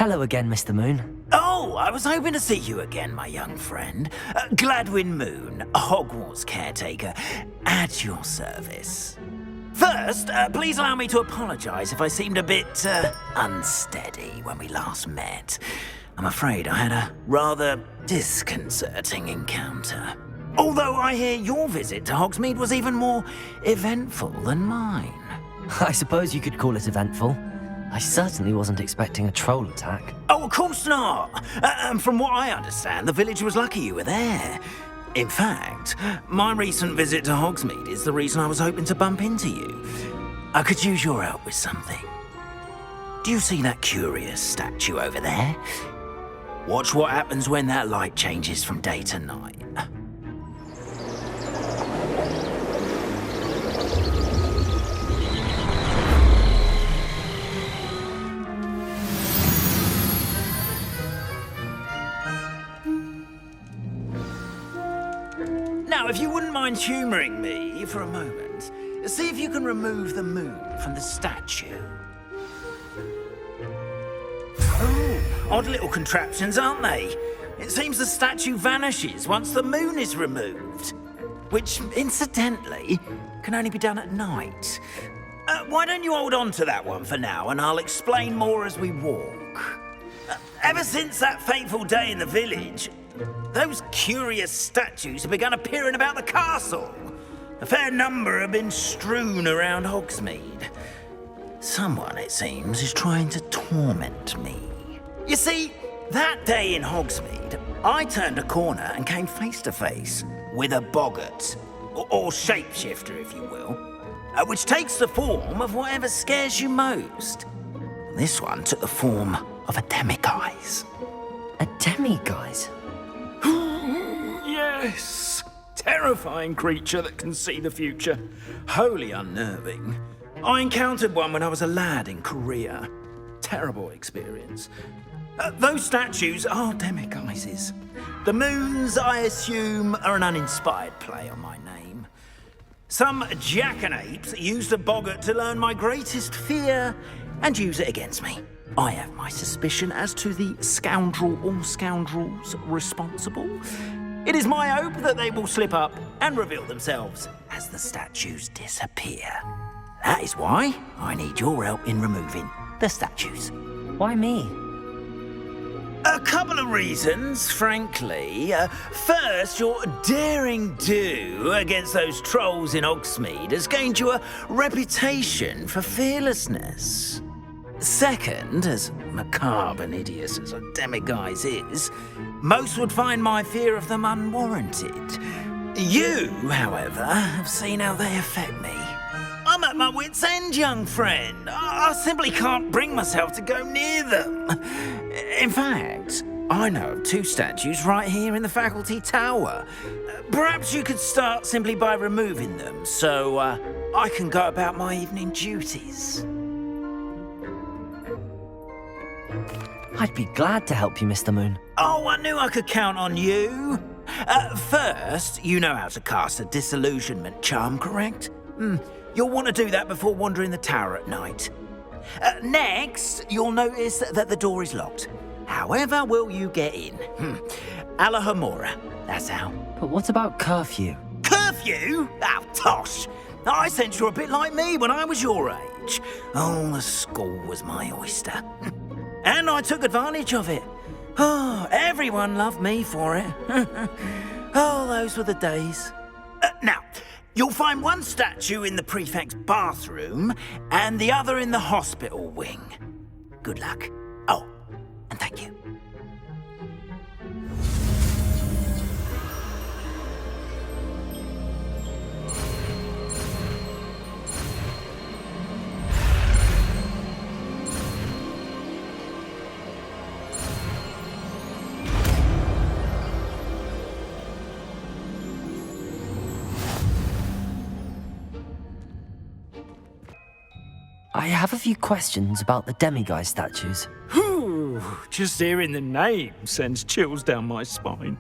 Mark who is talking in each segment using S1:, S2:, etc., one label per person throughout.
S1: Hello again, Mr. Moon.
S2: Oh, I was hoping to see you again, my young friend. Gladwin Moon, Hogwarts Caretaker, at your service. First, please allow me to apologise if I seemed a bit unsteady when we last met. I'm afraid I had a rather disconcerting encounter. Although I hear your visit to Hogsmeade was even more eventful than mine.
S1: I suppose you could call it eventful. I certainly wasn't expecting a troll attack.
S2: Oh, of course not. And from what I understand, the village was lucky you were there. In fact, my recent visit to Hogsmeade is the reason I was hoping to bump into you. I could use your help with something. Do you see that curious statue over there? Watch what happens when that light changes from day to night. Now, if you wouldn't mind humouring me for a moment, see if you can remove the moon from the statue. Oh, odd little contraptions, aren't they? It seems the statue vanishes once the moon is removed, which, incidentally, can only be done at night. Why don't you hold on to that one for now, and I'll explain more as we walk. Ever since that fateful day in the village, those curious statues have begun appearing about the castle. A fair number have been strewn around Hogsmeade. Someone, it seems, is trying to torment me. You see, that day in Hogsmeade, I turned a corner and came face to face with a boggart, or shapeshifter, if you will, which takes the form of whatever scares you most. This one took the form of a demiguise.
S1: A demiguise?
S2: Yes. Terrifying creature that can see the future. Wholly unnerving. I encountered one when I was a lad in Korea. Terrible experience. Those statues are demiguises. The moons, I assume, are an uninspired play on my name. Some jackanapes used a boggart to learn my greatest fear and use it against me. I have my suspicion as to the scoundrel or scoundrels responsible. It is my hope that they will slip up and reveal themselves as the statues disappear. That is why I need your help in removing the statues.
S1: Why me?
S2: A couple of reasons, frankly. First, your daring do against those trolls in Hogsmeade has gained you a reputation for fearlessness. Second, as macabre and hideous as a demiguise is, most would find my fear of them unwarranted. You, however, have seen how they affect me. I'm at my wit's end, young friend. I simply can't bring myself to go near them. In fact, I know of two statues right here in the faculty tower. Perhaps you could start simply by removing them, so I can go about my evening duties.
S1: I'd be glad to help you, Mr. Moon.
S2: Oh, I knew I could count on you. First, you know how to cast a disillusionment charm, correct? You'll want to do that before wandering the tower at night. Next, you'll notice that the door is locked. However will you get in? Alahomora, that's how.
S1: But what about curfew?
S2: Curfew? Oh, tosh. I sense you're a bit like me when I was your age. Oh, the school was my oyster. And I took advantage of it. Oh, everyone loved me for it. Oh, those were the days. Now, you'll find one statue in the prefect's bathroom and the other in the hospital wing. Good luck. Oh, and thank you.
S1: I have a few questions about the demiguise statues.
S3: Whew, just hearing the name sends chills down my spine.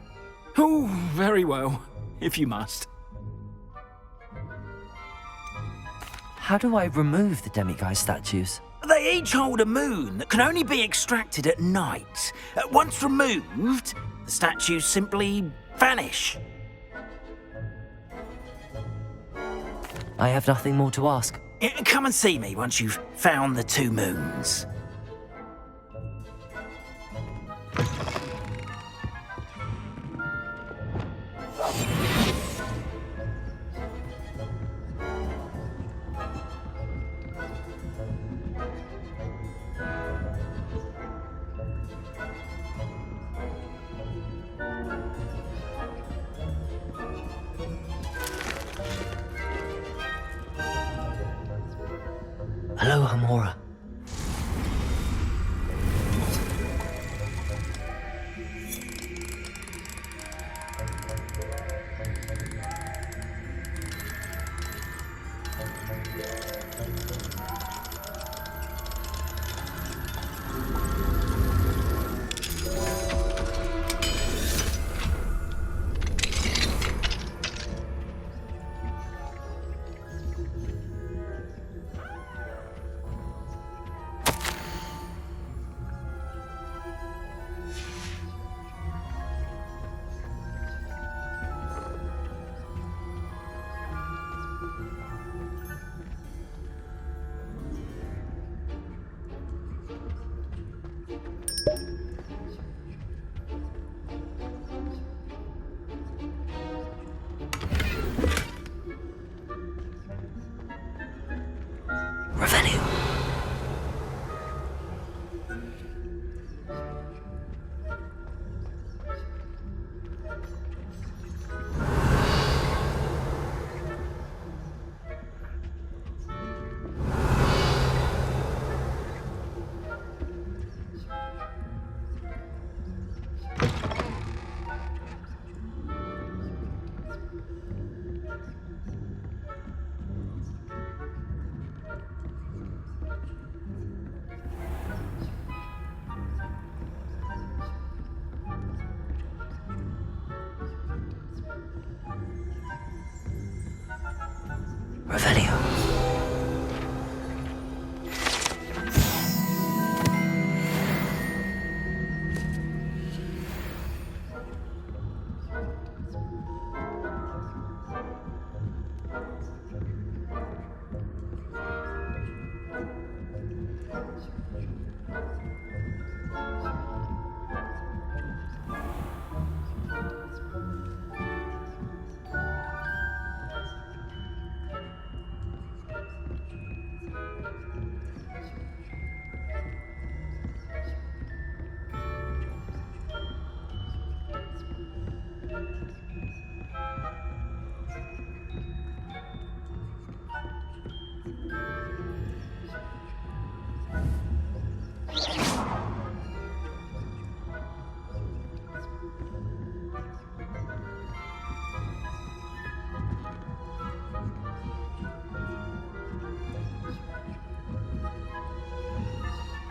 S3: Oh, very well, if you must.
S1: How do I remove the demiguise statues?
S2: They each hold a moon that can only be extracted at night. Once removed, the statues simply vanish.
S1: I have nothing more to ask.
S2: Come and see me once you've found the 2 moons.
S1: Hello, Hamora. Revelio.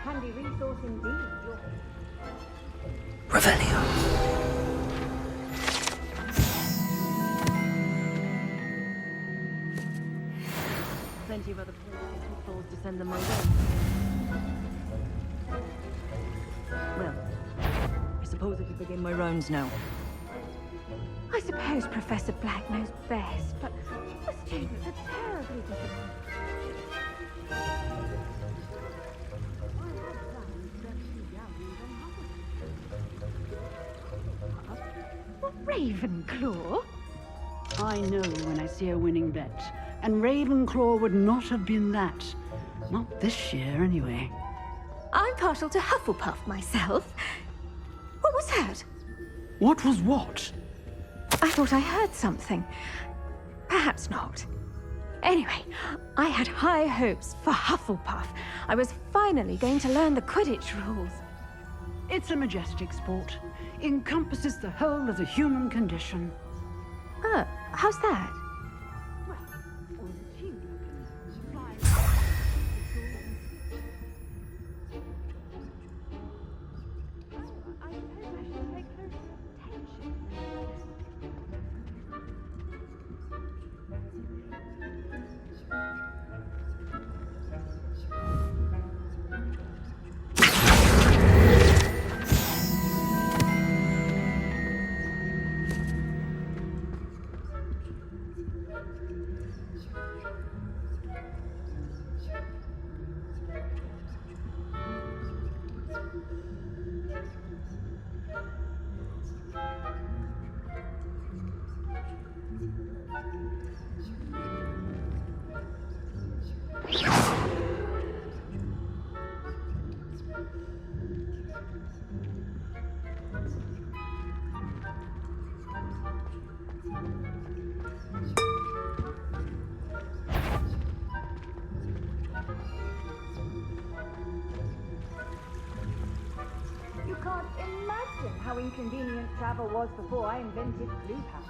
S4: Handy resource indeed.
S1: Revelio.
S4: Plenty of other pitfalls to send them my way. Well, I suppose I could begin my rounds now.
S5: I suppose Professor Black knows best, but the students are terribly disappointed. Ravenclaw?
S6: I know when I see a winning bet, and Ravenclaw would not have been that. Not this year, anyway.
S5: I'm partial to Hufflepuff myself. What was that?
S6: What was what?
S5: I thought I heard something. Perhaps not. Anyway, I had high hopes for Hufflepuff. I was finally going to learn the Quidditch rules.
S6: It's a majestic sport. Encompasses the whole of the human condition.
S5: Oh, how's that?
S6: Well, all the team can I suppose I should pay closer attention.
S4: imagine how inconvenient travel was before I invented blue power.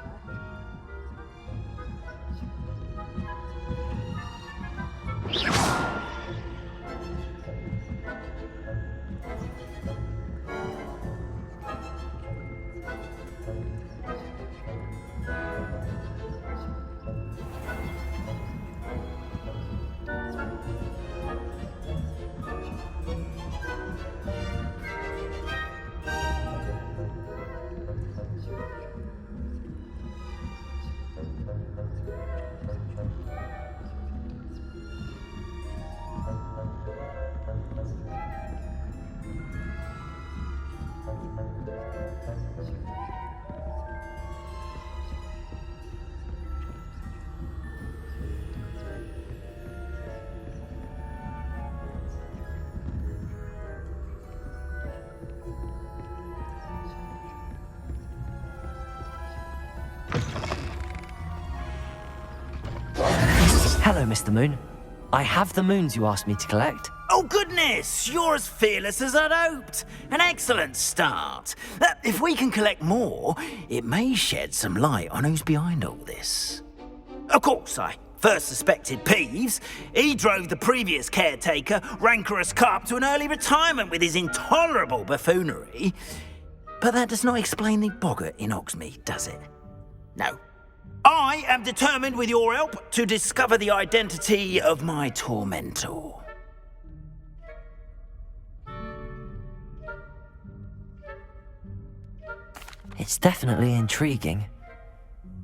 S1: Hello, Mr. Moon. I have the moons you asked me to collect.
S2: Oh, goodness! You're as fearless as I'd hoped. An excellent start. If we can collect more, it may shed some light on who's behind all this. Of course, I first suspected Peeves. He drove the previous caretaker, rancorous Carp, to an early retirement with his intolerable buffoonery. But that does not explain the boggart in Hogsmeade, does it? No. I am determined, with your help, to discover the identity of my tormentor.
S1: It's definitely intriguing.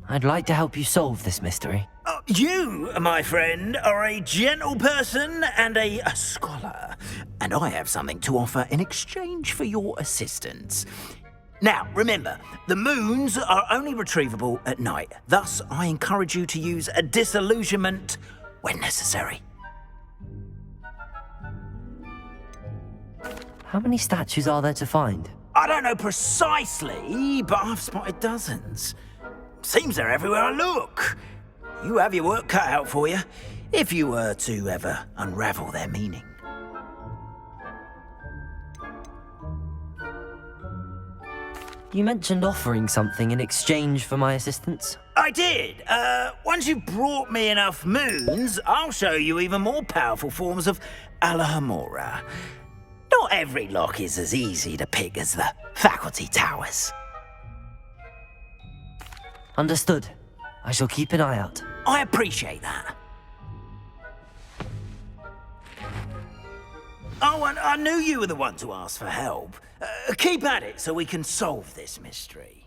S1: I'd like to help you solve this mystery.
S2: You, my friend, are a gentle person and a scholar, and I have something to offer in exchange for your assistance. Now, remember, the moons are only retrievable at night. Thus, I encourage you to use a disillusionment when necessary.
S1: How many statues are there to find?
S2: I don't know precisely, but I've spotted dozens. Seems they're everywhere I look. You have your work cut out for you, if you were to ever unravel their meaning.
S1: You mentioned offering something in exchange for my assistance?
S2: I did. Once you've brought me enough moons, I'll show you even more powerful forms of Alohomora. Not every lock is as easy to pick as the faculty towers.
S1: Understood. I shall keep an eye out.
S2: I appreciate that. Oh, and I knew you were the one to ask for help. Keep at it so we can solve this mystery.